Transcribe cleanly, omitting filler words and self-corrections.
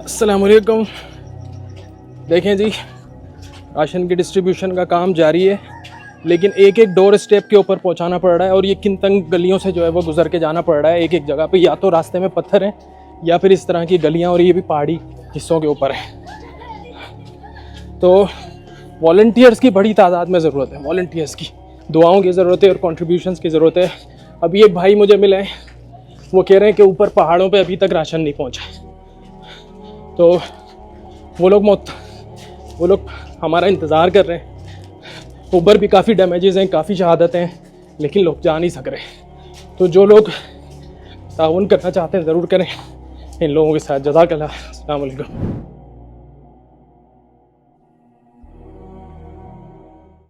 अस्सलाम वालेकुम। देखें जी, राशन की डिस्ट्रीब्यूशन का काम जारी है, लेकिन एक एक डोर स्टेप के ऊपर पहुंचाना पड़ रहा है और ये किन तंग गलियों से जो है वो गुजर के जाना पड़ रहा है। एक एक जगह पे या तो रास्ते में पत्थर हैं या फिर इस तरह की गलियां, और ये भी पहाड़ी हिस्सों के ऊपर है। तो वॉलंटियर्स की बड़ी तादाद में ज़रूरत है, वॉलंटियर्स की दुआओं की ज़रूरत है और कंट्रीब्यूशंस की ज़रूरत है। अभी एक भाई मुझे मिले, वो कह रहे हैं कि ऊपर पहाड़ों पे अभी तक राशन नहीं पहुंचा। तो वो लोग हमारा इंतज़ार कर रहे हैं। ऊपर भी काफ़ी डैमेजेस हैं, काफ़ी शहादतें हैं, लेकिन लोग जा नहीं सक रहे। तो जो लोग ताउन करना चाहते हैं ज़रूर करें इन लोगों के साथ। जज़ाकल्लाह। अस्सलाम वालेकुम।